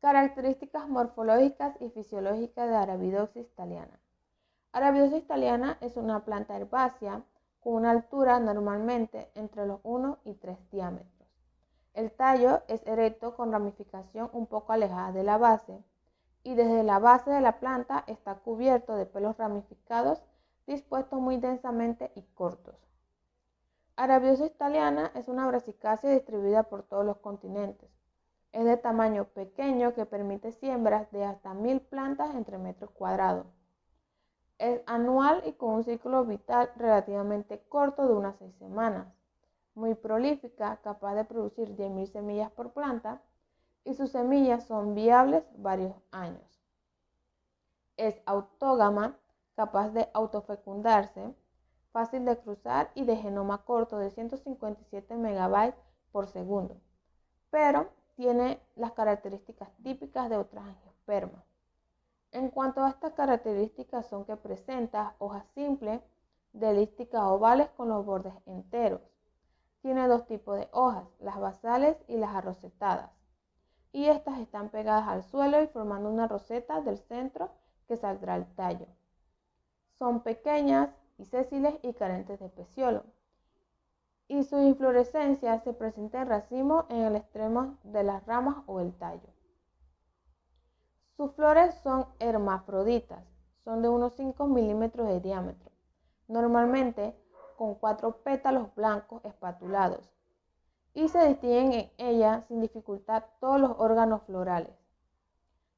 Características morfológicas y fisiológicas de Arabidopsis thaliana. Arabidopsis thaliana es una planta herbácea con una altura normalmente entre los 1 y 3 diámetros. El tallo es erecto con ramificación un poco alejada de la base y desde la base de la planta está cubierto de pelos ramificados dispuestos muy densamente y cortos. Arabidopsis thaliana es una brasicácea distribuida por todos los continentes. Es de tamaño pequeño que permite siembras de hasta 1000 plantas entre metros cuadrados. Es anual y con un ciclo vital relativamente corto de unas 6 semanas. Muy prolífica, capaz de producir 10.000 semillas por planta y sus semillas son viables varios años. Es autógama, capaz de autofecundarse, fácil de cruzar y de genoma corto de 157 megabytes por segundo, pero tiene las características típicas de otras angiospermas. En cuanto a estas características son que presenta hojas simples, de elípticas ovales con los bordes enteros. Tiene dos tipos de hojas, las basales y las arrosetadas, y estas están pegadas al suelo y formando una roseta del centro que saldrá al tallo. Son pequeñas y sésiles y carentes de peciolo, y su inflorescencia se presenta en racimo en el extremo de las ramas o el tallo. Sus flores son hermafroditas, son de unos 5 milímetros de diámetro, normalmente con 4 pétalos blancos espatulados, y se distinguen en ella sin dificultad todos los órganos florales.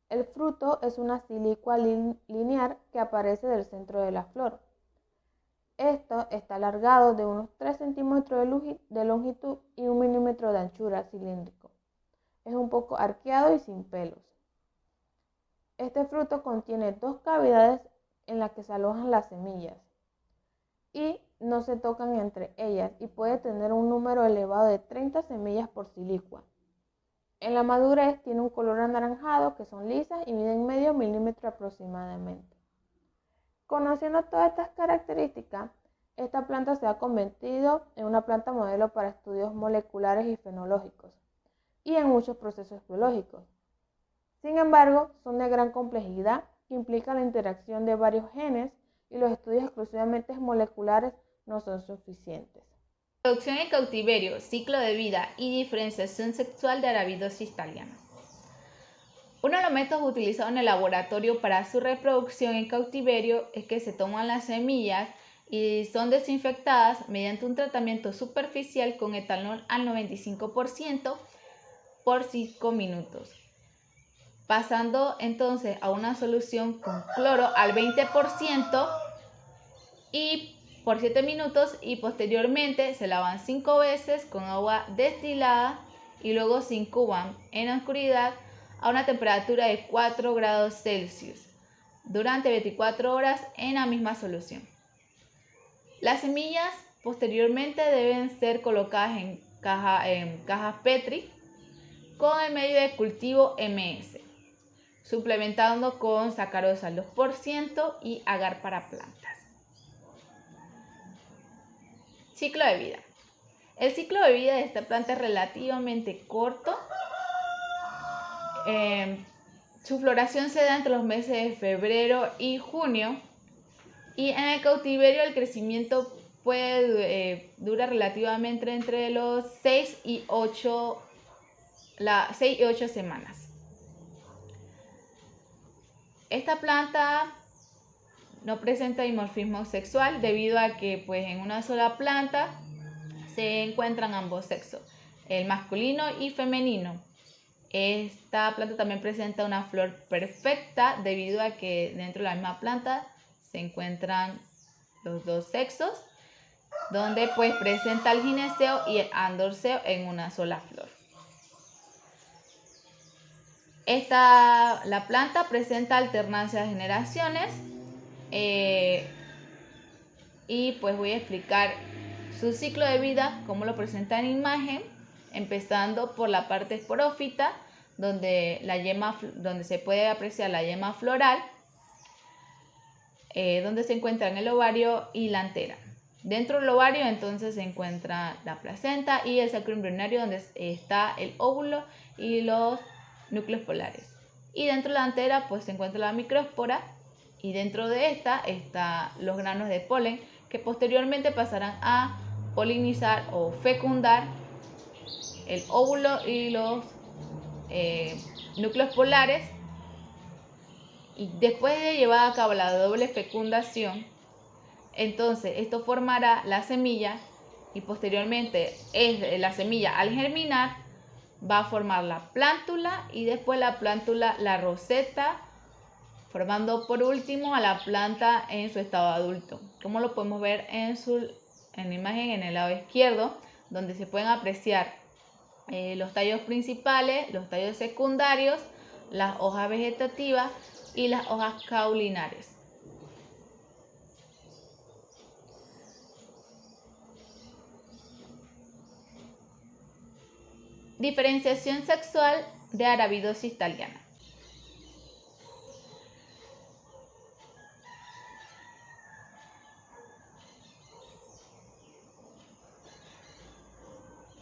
El fruto es una silicua linear que aparece del centro de la flor. Esto está alargado de unos 3 centímetros de longitud y 1 milímetro de anchura cilíndrico. Es un poco arqueado y sin pelos. Este fruto contiene 2 cavidades en las que se alojan las semillas y no se tocan entre ellas y puede tener un número elevado de 30 semillas por silicua. En la madurez tiene un color anaranjado que son lisas y miden medio milímetro aproximadamente. Conociendo todas estas características, esta planta se ha convertido en una planta modelo para estudios moleculares y fenológicos y en muchos procesos biológicos. Sin embargo, son de gran complejidad que implican la interacción de varios genes y los estudios exclusivamente moleculares no son suficientes. Reproducción en cautiverio, ciclo de vida y diferenciación sexual de Arabidopsis thaliana. Uno de los métodos utilizados en el laboratorio para su reproducción en cautiverio es que se toman las semillas y son desinfectadas mediante un tratamiento superficial con etanol al 95% por 5 minutos, pasando entonces a una solución con cloro al 20% y por 7 minutos y posteriormente se lavan 5 veces con agua destilada y luego se incuban en la oscuridad a una temperatura de 4 grados Celsius durante 24 horas en la misma solución. Las semillas posteriormente deben ser colocadas en cajas Petri con el medio de cultivo MS, suplementando con sacarosa al 2% y agar para plantas. Ciclo de vida. El ciclo de vida de esta planta es relativamente corto. Su floración se da entre los meses de febrero y junio, y en el cautiverio el crecimiento puede durar relativamente entre los 6 y 8 semanas. Esta planta no presenta dimorfismo sexual debido a que en una sola planta se encuentran ambos sexos, el masculino y femenino. Esta planta también presenta una flor perfecta debido a que dentro de la misma planta se encuentran los dos sexos, donde presenta el gineceo y el androceo en una sola flor. La planta presenta alternancia de generaciones y voy a explicar su ciclo de vida, como lo presenta en imagen, empezando por la parte esporófita, donde se puede apreciar la yema floral, donde se encuentran el ovario y la antera. Dentro del ovario entonces se encuentra la placenta y el sacro embrionario, donde está el óvulo y los núcleos polares. y dentro de la antera pues se encuentra la microespora y dentro de esta están los granos de polen que posteriormente pasarán a polinizar o fecundar el óvulo y los núcleos polares, y después de llevar a cabo la doble fecundación, entonces esto formará la semilla y posteriormente la semilla al germinar va a formar la plántula y después la plántula la roseta, formando por último a la planta en su estado adulto, como lo podemos ver en la imagen en el lado izquierdo, donde se pueden apreciar los tallos principales, los tallos secundarios, las hojas vegetativas y las hojas caulinares. Diferenciación sexual de Arabidopsis thaliana.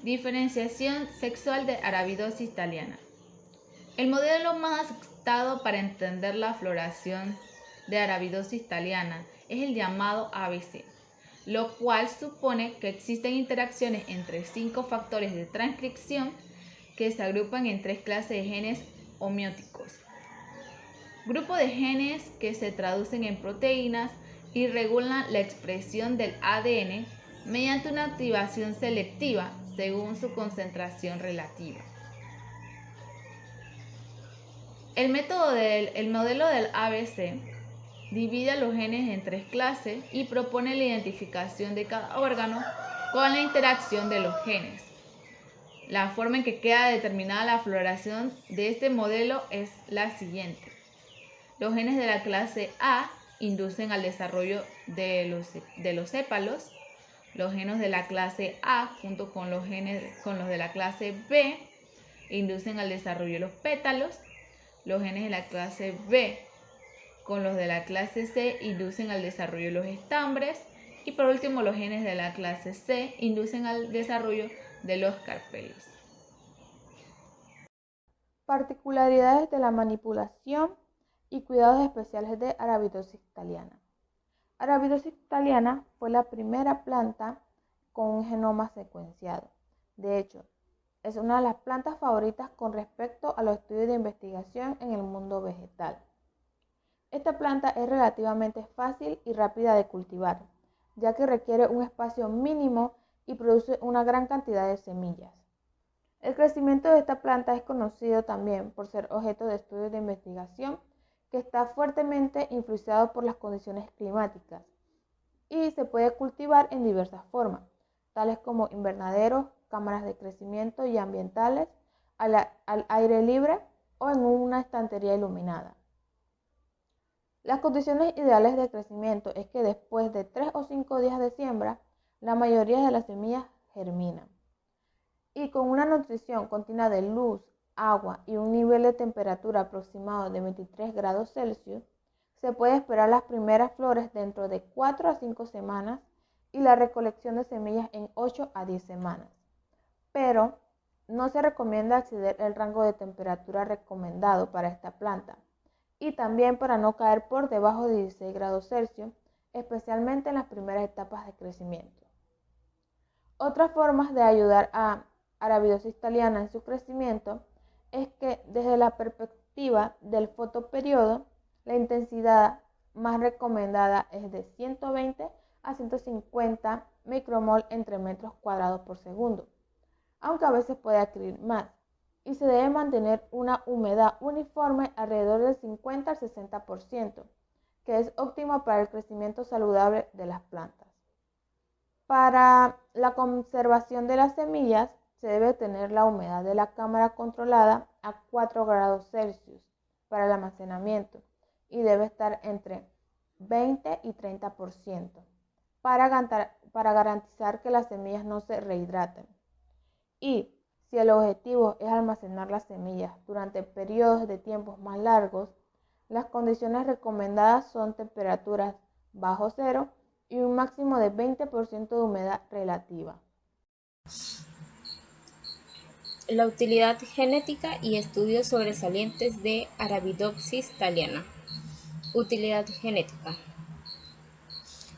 Diferenciación sexual de Arabidopsis thaliana. El modelo más aceptado para entender la floración de Arabidopsis thaliana es el llamado ABC, lo cual supone que existen interacciones entre 5 factores de transcripción que se agrupan en 3 clases de genes homeóticos. Grupo de genes que se traducen en proteínas y regulan la expresión del ADN mediante una activación selectiva según su concentración relativa. El modelo del ABC divide a los genes en 3 clases y propone la identificación de cada órgano con la interacción de los genes. La forma en que queda determinada la floración de este modelo es la siguiente. Los genes de la clase A inducen al desarrollo de los sépalos. Los genes de la clase A junto con los de la clase B inducen al desarrollo de los pétalos. Los genes de la clase B con los de la clase C inducen al desarrollo de los estambres. Y por último, los genes de la clase C inducen al desarrollo de los carpelos. Particularidades de la manipulación y cuidados especiales de Arabidopsis thaliana. Arabidopsis thaliana fue la primera planta con un genoma secuenciado. De hecho, es una de las plantas favoritas con respecto a los estudios de investigación en el mundo vegetal. Esta planta es relativamente fácil y rápida de cultivar, ya que requiere un espacio mínimo y produce una gran cantidad de semillas. El crecimiento de esta planta es conocido también por ser objeto de estudios de investigación que está fuertemente influenciado por las condiciones climáticas y se puede cultivar en diversas formas, tales como invernaderos, cámaras de crecimiento y ambientales, al aire libre o en una estantería iluminada. Las condiciones ideales de crecimiento es que después de 3 o 5 días de siembra, la mayoría de las semillas germinan. Y con una nutrición continua de luz, agua y un nivel de temperatura aproximado de 23 grados Celsius, se puede esperar las primeras flores dentro de 4 a 5 semanas y la recolección de semillas en 8 a 10 semanas. Pero no se recomienda exceder el rango de temperatura recomendado para esta planta y también para no caer por debajo de 16 grados Celsius, especialmente en las primeras etapas de crecimiento. Otras formas de ayudar a Arabidopsis thaliana en su crecimiento es que desde la perspectiva del fotoperiodo, la intensidad más recomendada es de 120 a 150 micromol entre metros cuadrados por segundo, aunque a veces puede adquirir más, y se debe mantener una humedad uniforme alrededor del 50 al 60%, que es óptimo para el crecimiento saludable de las plantas. Para la conservación de las semillas, se debe tener la humedad de la cámara controlada a 4 grados Celsius para el almacenamiento y debe estar entre 20 y 30% para garantizar que las semillas no se rehidraten. Y si el objetivo es almacenar las semillas durante periodos de tiempos más largos, las condiciones recomendadas son temperaturas bajo cero y un máximo de 20% de humedad relativa. La utilidad genética y estudios sobresalientes de Arabidopsis thaliana. Utilidad genética.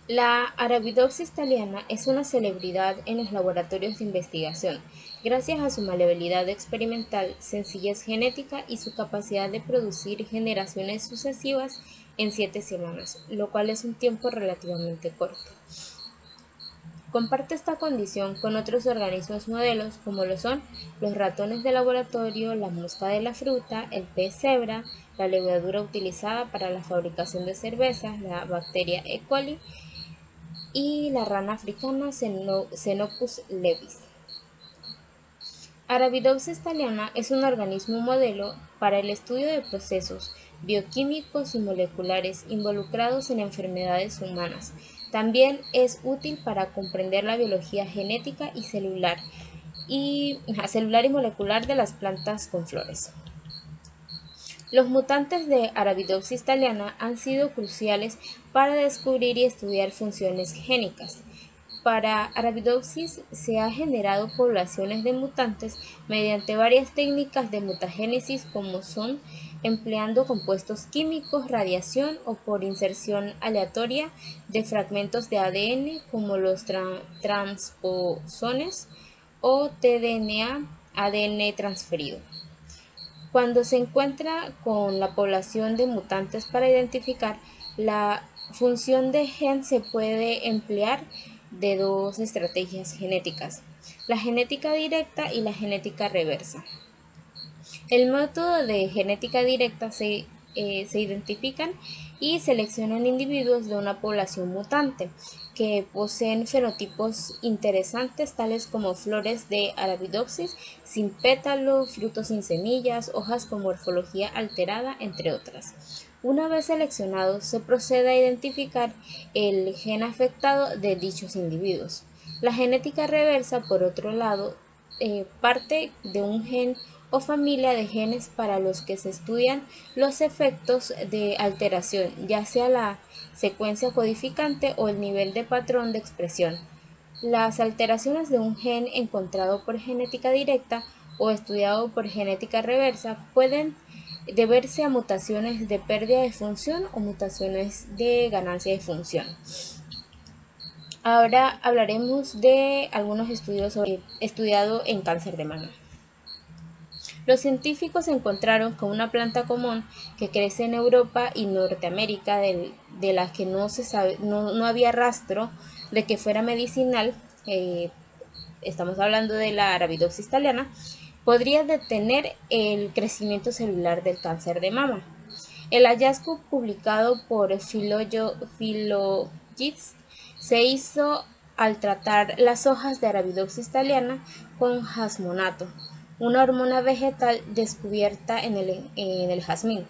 La Arabidopsis thaliana es una celebridad en los laboratorios de investigación, gracias a su maleabilidad experimental, sencillez genética y su capacidad de producir generaciones sucesivas en 7 semanas, lo cual es un tiempo relativamente corto. Comparte esta condición con otros organismos modelos como lo son los ratones de laboratorio, la mosca de la fruta, el pez cebra, la levadura utilizada para la fabricación de cerveza, la bacteria E. coli y la rana africana Xenopus levis. Arabidopsis thaliana es un organismo modelo para el estudio de procesos bioquímicos y moleculares involucrados en enfermedades humanas. También es útil para comprender la biología genética y celular y molecular de las plantas con flores. Los mutantes de Arabidopsis thaliana han sido cruciales para descubrir y estudiar funciones génicas. Para Arabidopsis se han generado poblaciones de mutantes mediante varias técnicas de mutagénesis como son empleando compuestos químicos, radiación o por inserción aleatoria de fragmentos de ADN como los transposones o tDNA, ADN transferido. Cuando se encuentra con la población de mutantes para identificar la función de gen se puede emplear de 2 estrategias genéticas, la genética directa y la genética reversa. El método de genética directa se identifican y seleccionan individuos de una población mutante que poseen fenotipos interesantes tales como flores de Arabidopsis sin pétalo, frutos sin semillas, hojas con morfología alterada, entre otras. Una vez seleccionados, se procede a identificar el gen afectado de dichos individuos. La genética reversa, por otro lado, parte de un gen o familia de genes para los que se estudian los efectos de alteración, ya sea la secuencia codificante o el nivel de patrón de expresión. Las alteraciones de un gen encontrado por genética directa o estudiado por genética reversa pueden deberse a mutaciones de pérdida de función o mutaciones de ganancia de función. Ahora hablaremos de algunos estudios estudiados en cáncer de mama. Los científicos encontraron que una planta común que crece en Europa y Norteamérica, de la que no había rastro de que fuera medicinal, estamos hablando de la Arabidopsis thaliana, podría detener el crecimiento celular del cáncer de mama. El hallazgo publicado por Phylogist se hizo al tratar las hojas de Arabidopsis thaliana con jasmonato, una hormona vegetal descubierta en el jazmín,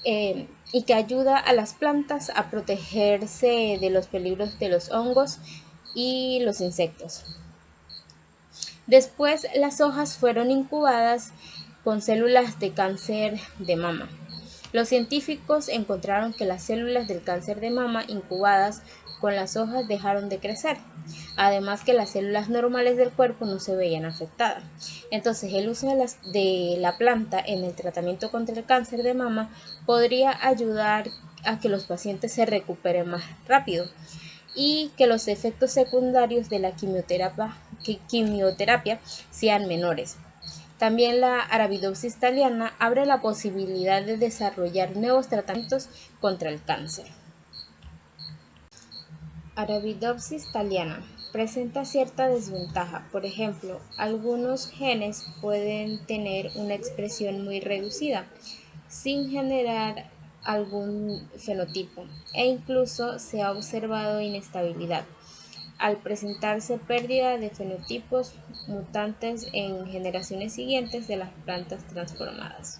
y que ayuda a las plantas a protegerse de los peligros de los hongos y los insectos. Después, las hojas fueron incubadas con células de cáncer de mama. Los científicos encontraron que las células del cáncer de mama incubadas con las hojas dejaron de crecer, además que las células normales del cuerpo no se veían afectadas. Entonces, el uso de la planta en el tratamiento contra el cáncer de mama podría ayudar a que los pacientes se recuperen más rápido y que los efectos secundarios de la quimioterapia sean menores. También la Arabidopsis thaliana abre la posibilidad de desarrollar nuevos tratamientos contra el cáncer. Arabidopsis thaliana presenta cierta desventaja. Por ejemplo, algunos genes pueden tener una expresión muy reducida, sin generar algún fenotipo, e incluso se ha observado inestabilidad al presentarse pérdida de fenotipos mutantes en generaciones siguientes de las plantas transformadas.